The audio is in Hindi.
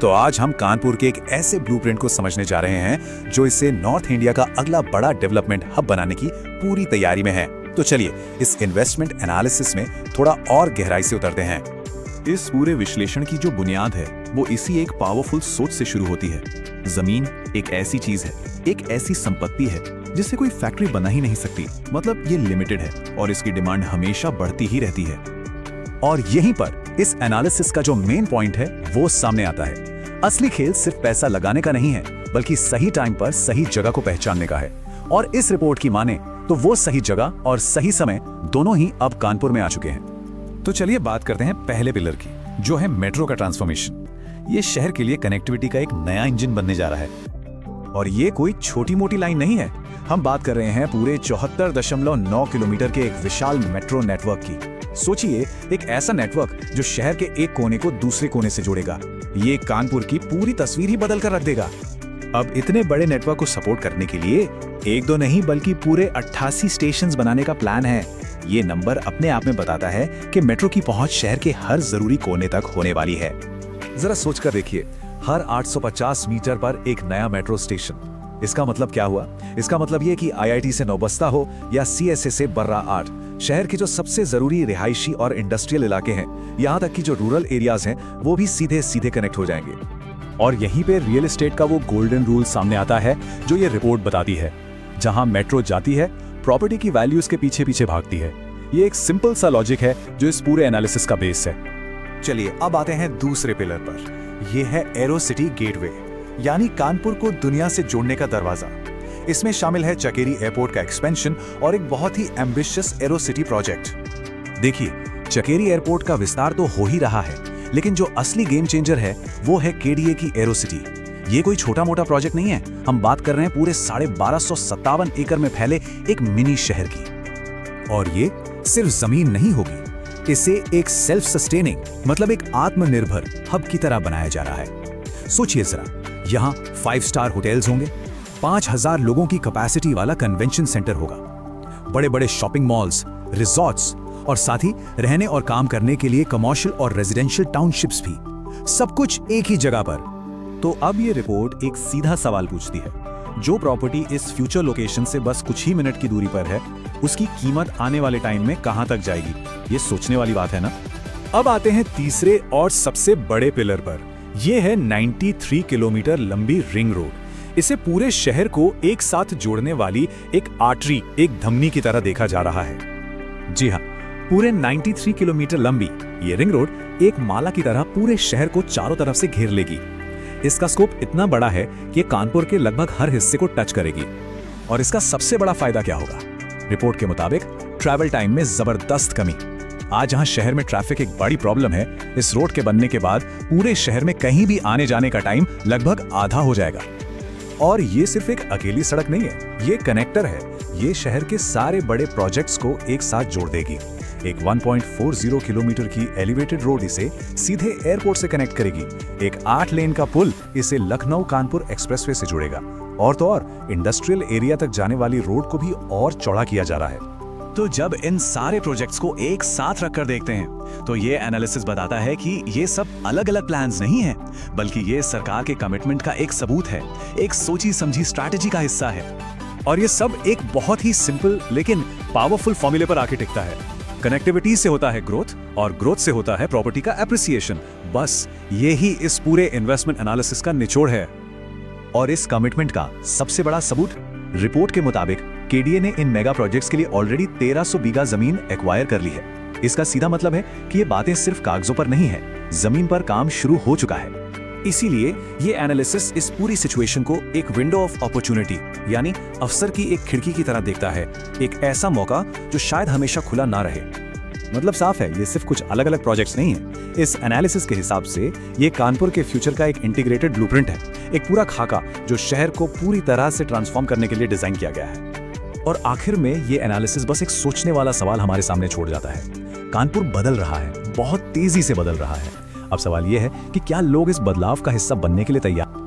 तो आज हम कानपुर के एक ऐसे ब्लूप्रिंट को समझने जा रहे हैं जो इसे नॉर्थ इंडिया का अगला बड़ा डेवलपमेंट हब बनाने की पूरी तैयारी में है। तो चलिए इस इन्वेस्टमेंट एनालिसिस में थोड़ा और गहराई से उतरते हैं। इस पूरे विश्लेषण की जो बुनियाद है वो इसी एक पावरफुल सोच से शुरू होती है। जमीन एक ऐसी चीज है, एक ऐसी संपत्ति है जिससे कोई फैक्ट्री बना ही नहीं सकती। मतलब ये लिमिटेड है और इसकी डिमांड हमेशा बढ़ती ही रहती है। और यहीं पर इस एनालिसिस का जो मेन पॉइंट है वो सामने आता है। असली खेल सिर्फ पैसा लगाने का नहीं है, बल्कि सही टाइम पर सही जगह को पहचानने का है। और इस रिपोर्ट की माने तो वो सही जगह और सही समय दोनों ही अब कानपुर में आ चुके हैं। तो चलिए बात करते हैं पहले पिलर की, जो है मेट्रो का ट्रांसफॉर्मेशन। ये शहर के लिए कनेक्टिविटी का एक नया इंजन बनने जा रहा है। और ये कोई छोटी मोटी लाइन नहीं है, हम बात कर रहे हैं पूरे 74.9 किलोमीटर के एक विशाल मेट्रो नेटवर्क की। सोचिए, एक ऐसा नेटवर्क जो शहर के एक कोने को दूसरे कोने से जोड़ेगा। ये कानपुर की पूरी तस्वीर ही बदल कर रख देगा। अब इतने बड़े नेटवर्क को सपोर्ट करने के लिए एक दो नहीं बल्कि पूरे 88 स्टेशंस बनाने का प्लान है। ये नंबर अपने आप में बताता है कि मेट्रो की पहुंच शहर के हर जरूरी कोने तक होने वाली है। जरा सोचकर देखिए, हर 850 मीटर पर एक नया मेट्रो स्टेशन। इसका मतलब क्या हुआ? इसका मतलब ये कि IIT से नौबस्ता हो या CSA से बर्रा 8, शहर के जो सबसे जरूरी रिहायशी और इंडस्ट्रियल इलाके हैं, यहाँ तक कि जो रूरल एरियाज हैं, वो भी सीधे सीधे कनेक्ट हो जाएंगे। और यहीं पे रियल एस्टेट का वो गोल्डन रूल सामने आता है जो ये रिपोर्ट बताती है। जहां मेट्रो जाती है, प्रॉपर्टी की वैल्यू उसके पीछे पीछे भागती है। ये एक सिंपल सा लॉजिक है जो इस पूरे एनालिसिस का बेस है। चलिए अब आते हैं दूसरे पिलर पर। यह है एरो सिटी गेटवे, यानी कानपुर को दुनिया से जोड़ने का दरवाजा। इसमें शामिल है चकेरी एयरपोर्ट का एक्सपेंशन और एक बहुत ही एम्बिशियस एरो सिटी प्रोजेक्ट। देखिए, चकेरी एयरपोर्ट का विस्तार तो हो ही रहा है, लेकिन जो असली गेम चेंजर है वो है KDA की एरो सिटी। ये कोई छोटा मोटा प्रोजेक्ट नहीं है, हम बात कर रहे हैं पूरे 1257 एकड़ में फैले एक मिनी शहर की। और ये सिर्फ जमीन नहीं होगी, इसे एक सेल्फ सस्टेनिंग मतलब एक आत्मनिर्भर हब की तरह बनाया जा रहा है। सोचिए जरा, यहाँ 5 स्टार होटल्स होंगे, 5000 लोगों की कैपेसिटी वाला कन्वेंशन सेंटर होगा, बड़े बड़े शॉपिंग मॉल्स, रिजॉर्ट्स और साथ ही रहने और काम करने के लिए कमर्शियल और रेजिडेंशियल टाउनशिप्स भी, सब कुछ एक ही जगह पर। तो अब ये रिपोर्ट एक सीधा सवाल पूछती है, जो प्रॉपर्टी इस फ्यूचर लोकेशन से बस कुछ ही मिनट की दूरी पर है, उसकी कीमत आने वाले टाइम में कहां तक जाएगी? ये सोचने वाली बात है ना। अब आते हैं तीसरे और सबसे बड़े पिलर पर। यह है 93 किलोमीटर लंबी रिंग रोड। इसे पूरे शहर को एक साथ जोड़ने वाली एक आर्टरी, एक धमनी की तरह देखा जा रहा है। जी हाँ, पूरे 93 किलोमीटर लंबी ये रिंग रोड एक माला की तरह पूरे शहर को चारों तरफ से घेर लेगी। इसका स्कोप इतना बड़ा है कि कानपुर के लगभग हर हिस्से को टच करेगी। और इसका सबसे बड़ा फायदा क्या होगा? रिपोर्ट के मुताबिक ट्रैवल टाइम में जबरदस्त कमी। आज जहां शहर में ट्रैफिक एक बड़ी प्रॉब्लम है, इस रोड के बनने के बाद पूरे शहर में कहीं भी आने जाने का टाइम लगभग आधा हो जाएगा। और ये सिर्फ एक अकेली सड़क नहीं है, ये कनेक्टर है। ये शहर के सारे बड़े प्रोजेक्ट्स को एक साथ जोड़ देगी। एक 1.40 किलोमीटर की एलिवेटेड रोड इसे सीधे एयरपोर्ट से कनेक्ट करेगी। एक 8 लेन का पुल इसे लखनऊ कानपुर एक्सप्रेसवे से जुड़ेगा। और तो और इंडस्ट्रियल एरिया तक जाने वाली रोड को भी और चौड़ा किया जा रहा है। तो जब इन सारे प्रोजेक्ट्स को एक साथ रखकर देखते हैं तो ये एनालिसिस बताता है कि ये सब अलग अलग प्लान्स नहीं हैं, बल्कि ये सरकार के कमिटमेंट का एक सबूत है, एक सोची समझी स्ट्रैटेजी का हिस्सा है। और ये सब एक बहुत ही सिंपल लेकिन पावरफुल फॉर्मूले पर आके टिकता है। कनेक्टिविटी से होता है ग्रोथ और ग्रोथ से होता है प्रॉपर्टी का एप्रिसिएशन। बस यही इस पूरे इन्वेस्टमेंट एनालिसिस का निचोड़ है। और इस कमिटमेंट का सबसे बड़ा सबूत, रिपोर्ट के मुताबिक KDA ने इन मेगा प्रोजेक्ट्स के लिए ऑलरेडी 1300 बीघा जमीन एक्वायर कर ली है। इसका सीधा मतलब है कि ये बातें सिर्फ कागजों पर नहीं है, जमीन पर काम शुरू हो चुका है। इसीलिए ये एनालिसिस इस पूरी सिचुएशन को एक विंडो ऑफ अपॉर्चुनिटी यानी अवसर की एक खिड़की की तरह देखता है, एक ऐसा मौका जो शायद हमेशा खुला ना रहे। मतलब साफ है, ये सिर्फ कुछ अलग अलग प्रोजेक्ट्स नहीं है। इस एनालिसिस के हिसाब से ये कानपुर के फ्यूचर का एक इंटीग्रेटेड ब्लूप्रिंट है, एक पूरा खाका जो शहर को पूरी तरह से ट्रांसफॉर्म करने के लिए डिजाइन किया गया है। और आखिर में ये एनालिसिस बस एक सोचने वाला सवाल हमारे सामने छोड़ जाता है। कानपुर बदल रहा है, बहुत तेजी से बदल रहा है। अब सवाल यह है कि क्या लोग इस बदलाव का हिस्सा बनने के लिए तैयार